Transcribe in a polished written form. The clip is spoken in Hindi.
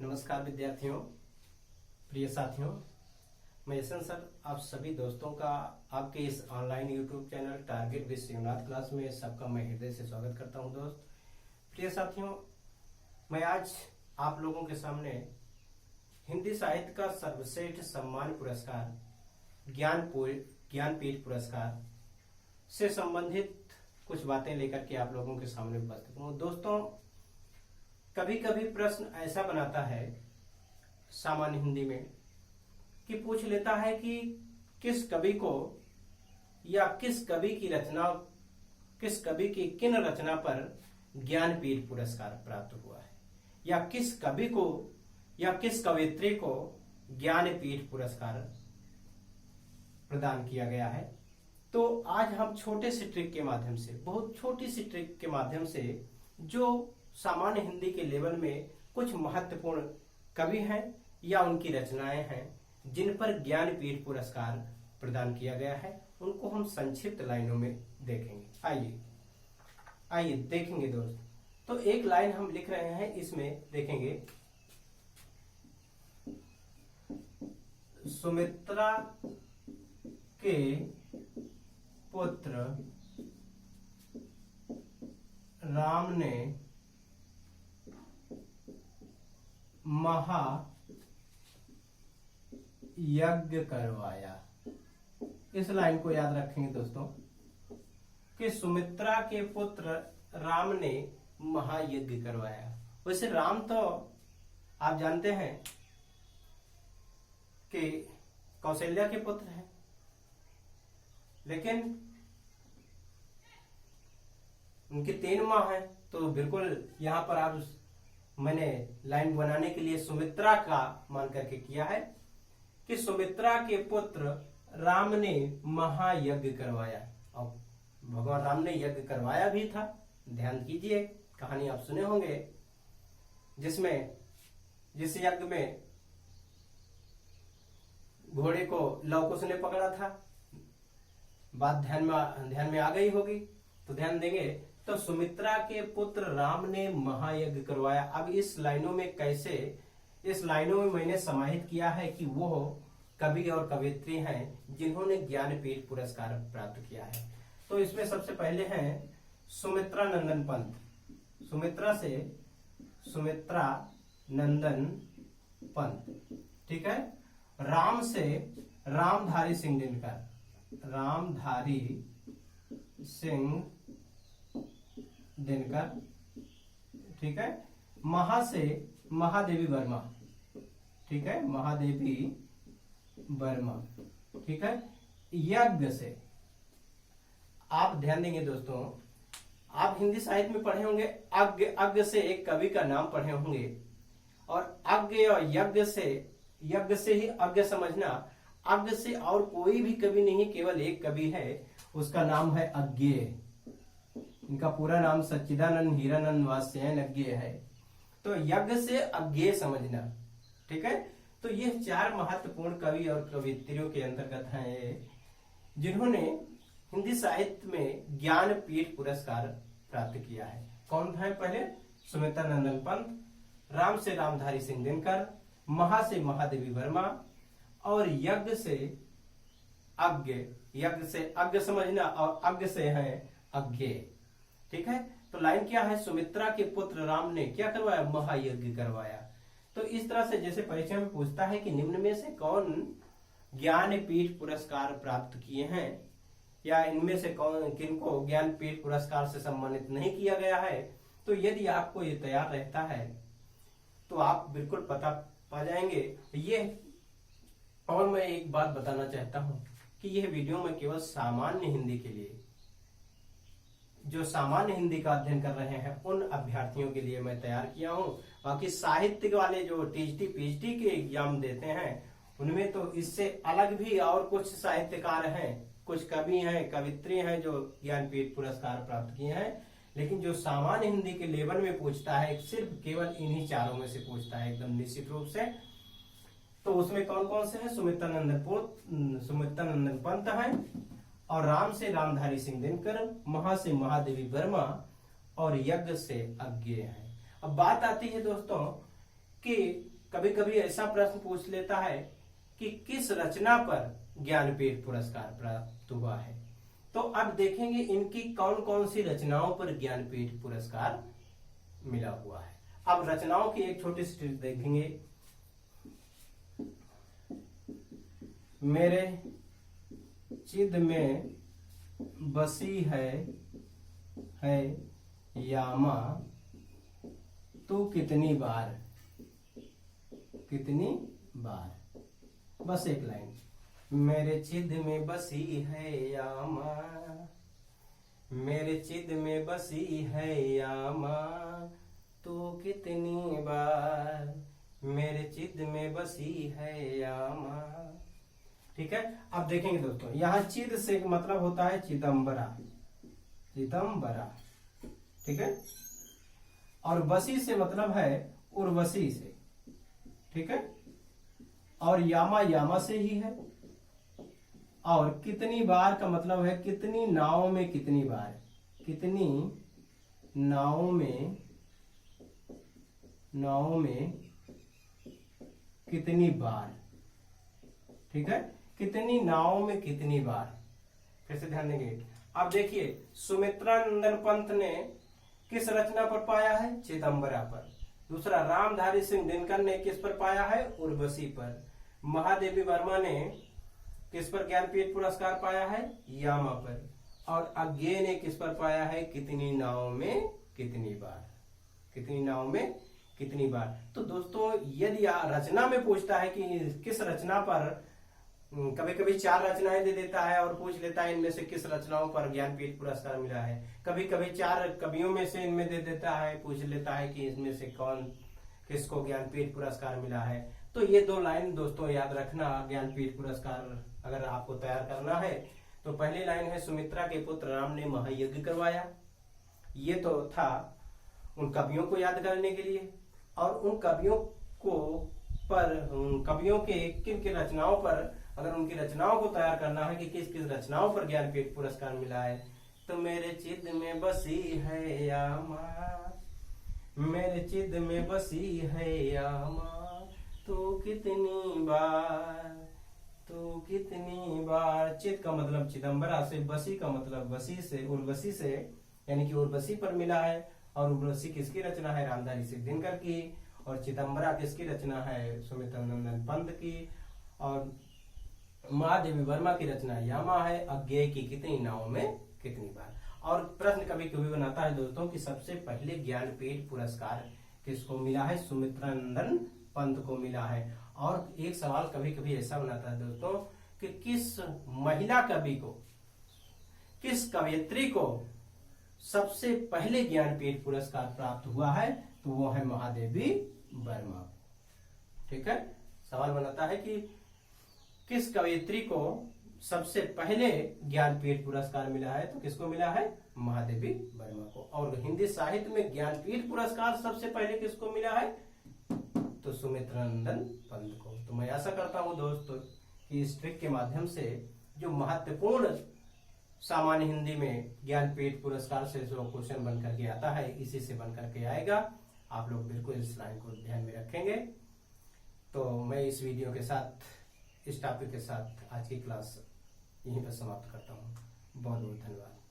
नमस्कार विद्यार्थियों, प्रिय साथियों, मैं यशन सर आप सभी दोस्तों का आपके इस online YouTube channel target with Shivnath class में सबका मैं हृदय से स्वागत करता हूं। प्रिय साथियों, मैं आज आप लोगों के सामने हिंदी साहित्य का सर्वश्रेष्ठ सम्मान पुरस्कार ज्ञानपीठ पुरस्कार से संबंधित कुछ बातें लेकर के आप लोगों के सामने उपस्थित हूं। दोस्तों, कभी कभी प्रश्न ऐसा बनाता है सामान्य हिंदी में कि पूछ लेता है कि किस कवि को या किस कवि की किन रचना पर ज्ञानपीठ पुरस्कार प्राप्त हुआ है, या किस कवि को या किस कवयित्री को ज्ञानपीठ पुरस्कार प्रदान किया गया है। तो आज हम छोटे से ट्रिक के माध्यम से, बहुत छोटी सी ट्रिक के माध्यम से, जो सामान्य हिंदी के लेवल में कुछ महत्वपूर्ण कवि हैं या उनकी रचनाएं हैं जिन पर ज्ञानपीठ पुरस्कार प्रदान किया गया है, उनको हम संक्षिप्त लाइनों में देखेंगे। आइए देखेंगे दोस्त। तो एक लाइन हम लिख रहे हैं, इसमें देखेंगे सुमित्रा के पुत्र राम ने महायज्ञ करवाया। इस लाइन को याद रखेंगे दोस्तों कि सुमित्रा के पुत्र राम ने महायज्ञ करवाया। वैसे राम तो आप जानते हैं कि कौशल्या के पुत्र हैं, लेकिन उनकी 3 माँ हैं। तो बिल्कुल यहाँ पर आप मैंने लाइन बनाने के लिए सुमित्रा का मान करके किया है कि सुमित्रा के पुत्र राम ने महायज्ञ करवाया। और भगवान राम ने यज्ञ करवाया भी था। ध्यान कीजिए, कहानी आप सुने होंगे जिस यज्ञ में घोड़े को लव कुश ने पकड़ा था। बात ध्यान में आ गई होगी, तो ध्यान देंगे। तो सुमित्रा के पुत्र राम ने महायज्ञ करवाया। अब इस लाइनों में मैंने समाहित किया है कि वो कवि और कवयित्री हैं जिन्होंने ज्ञानपीठ पुरस्कार प्राप्त किया है। तो इसमें सबसे पहले हैं सुमित्रा नंदन पंत। सुमित्रा नंदन पंत, ठीक है। राम से रामधारी सिंह दिनकर, ठीक है। महा से महादेवी वर्मा, ठीक है, महादेवी वर्मा, ठीक है। यज्ञ से आप ध्यान देंगे दोस्तों, आप हिंदी साहित्य में पढ़े होंगे अज्ञ से एक कवि का नाम पढ़े होंगे, और अज्ञ और यज्ञ से ही अज्ञ समझना। अज्ञ से और कोई भी कवि नहीं, केवल एक कवि है, उसका नाम है अज्ञेय। इनका पूरा नाम सच्चिदानंद हीरानंद वात्स्यायन अज्ञेय है। तो यज्ञ से अज्ञेय समझना, ठीक है। तो ये 4 महत्वपूर्ण कवि और कवयित्रियों के अंतर्गत हैं जिन्होंने हिंदी साहित्य में ज्ञानपीठ पुरस्कार प्राप्त किया है। कौन है? पहले सुमित्रा नंदन पंत, राम से रामधारी सिंह दिनकर, महा से महादेवी वर्मा, और यज्ञ से अज्ञ समझना, और अज्ञ से है अज्ञेय, ठीक है। तो लाइन क्या है? सुमित्रा के पुत्र राम ने क्या करवाया? महायज्ञ करवाया। तो इस तरह से जैसे परीक्षा में पूछता है कि निम्न में से कौन ज्ञानपीठ पुरस्कार प्राप्त किए हैं, या इनमें से किनको ज्ञानपीठ पुरस्कार से सम्मानित नहीं किया गया है, तो यदि आपको ये तैयार रहता है तो आप बिल्कुल पता पा जाएंगे ये। और मैं एक बात बताना चाहता हूं कि यह वीडियो मैं केवल सामान्य हिंदी के लिए, जो सामान्य हिंदी का अध्ययन कर रहे हैं उन अभ्यर्थियों के लिए मैं तैयार किया हूं। बाकी साहित्य वाले जो टीजीटी पीएचडी के एग्जाम देते हैं उनमें तो इससे अलग भी और कुछ साहित्यकार हैं, कुछ कवि हैं, कवित्री हैं जो ज्ञानपीठ पुरस्कार प्राप्त किए हैं। लेकिन जो सामान्य हिंदी के लेवल में पूछता है, सिर्फ केवल इन्हीं 4 में से पूछता है एकदम निश्चित रूप से। तो उसमें कौन कौन से हैं? सुमित्रा नंदन पंत हैं, और राम से रामधारी सिंह दिनकर, महा से महादेवी वर्मा, और यज्ञ से अज्ञेय है। अब बात आती है दोस्तों कि कभी कभी ऐसा प्रश्न पूछ लेता है कि किस रचना पर ज्ञानपीठ पुरस्कार प्राप्त हुआ है। तो अब देखेंगे इनकी कौन कौन सी रचनाओं पर ज्ञानपीठ पुरस्कार मिला हुआ है। अब रचनाओं की एक छोटी सी ट्रिक देखेंगे। मेरे चिद में बसी है यामा तू कितनी बार, कितनी बार, बस एक लाइन। मेरे चिद में बसी है यामा, मेरे चिद में बसी है यामा तू कितनी बार, मेरे चिद में बसी है यामा। ठीक है, अब देखेंगे दोस्तों, यहाँ चिद से मतलब होता है चिदम्बरा, चिदम्बरा। ठीक है, और बसी से मतलब है उर्वशी से। ठीक है, और यामा यामा से ही है। और कितनी बार का मतलब है कितनी नाव में कितनी बार, कितनी नाव में कितनी बार। ठीक है, कितनी नाव में कितनी बार। फिर से ध्यान देंगे। अब देखिए, सुमित्रा नंदन पंत ने किस रचना पर पाया है? चिदम्बरा पर। दूसरा, रामधारी सिंह दिनकर ने किस पर पाया है? उर्वशी पर। महादेवी वर्मा ने किस पर ज्ञानपीठ पुरस्कार पाया है? यामा पर। और अज्ञे ने किस पर पाया है? कितनी नाव में कितनी बार, कितनी नाव में कितनी बार। तो दोस्तों, यदि रचना में पूछता है कि किस रचना पर, कभी कभी 4 रचनाएं दे देता है और पूछ लेता है इनमें से किस रचनाओं पर ज्ञानपीठ पुरस्कार मिला है। कभी कभी 4 कवियों में से इनमें दे देता है, पूछ लेता है कि इसमें से कौन, किसको ज्ञानपीठ पुरस्कार मिला है। तो ये 2 लाइन दोस्तों याद रखना। ज्ञानपीठ पुरस्कार अगर आपको तैयार करना है तो पहली लाइन है, सुमित्रा के पुत्र राम ने महायज्ञ करवाया। ये तो था उन कवियों को याद करने के लिए। और उन कवियों को पर, कवियों के किन किन रचनाओं पर, अगर उनकी रचनाओं को तैयार करना है कि किस किस रचनाओं पर ज्ञानपीठ पुरस्कार मिला है, तो मेरे चिद में बसी है यामा, मेरे चिद में बसी है यामा तो कितनी बार, तो कितनी बार। चिद का मतलब चिदम्बरा से, बसी का मतलब वसी से, उर्वशी से, यानी कि उर्वशी पर मिला है। और उर्वशी किसकी रचना है? रामधारी सिंह दिनकर की। और चिदम्बरा किसकी रचना है? सुमित्रा नंदन पंत की। और महादेवी वर्मा की रचना यामा है। अज्ञेय की कितनी नाव में कितनी बार। और प्रश्न कभी कभी बनाता है दोस्तों कि सबसे पहले ज्ञानपीठ पुरस्कार किसको मिला है? सुमित्रा नंदन पंत को मिला है। और एक सवाल कभी कभी ऐसा बनाता है दोस्तों कि किस महिला कवि को, किस कवयित्री को सबसे पहले ज्ञानपीठ पुरस्कार प्राप्त हुआ है? तो वो है महादेवी वर्मा। ठीक है, सवाल बनाता है कि किस कवयित्री को सबसे पहले ज्ञानपीठ पुरस्कार मिला है? तो किसको मिला है? महादेवी वर्मा को। और हिंदी साहित्य में ज्ञानपीठ पुरस्कार सबसे पहले किसको मिला है? तो सुमित्रा नंदन पंत को। तो मैं आशा करता हूं दोस्तों कि इस ट्रिक के माध्यम से जो महत्वपूर्ण सामान्य हिंदी में ज्ञानपीठ पुरस्कार से जो क्वेश्चन बन करके आता है, इसी से बन करके आएगा। आप लोग बिल्कुल इस लाइन को ध्यान में रखेंगे। तो मैं इस वीडियो के साथ, इस टॉपिक के साथ आज की क्लास यहीं पर समाप्त करता हूँ। बहुत बहुत धन्यवाद।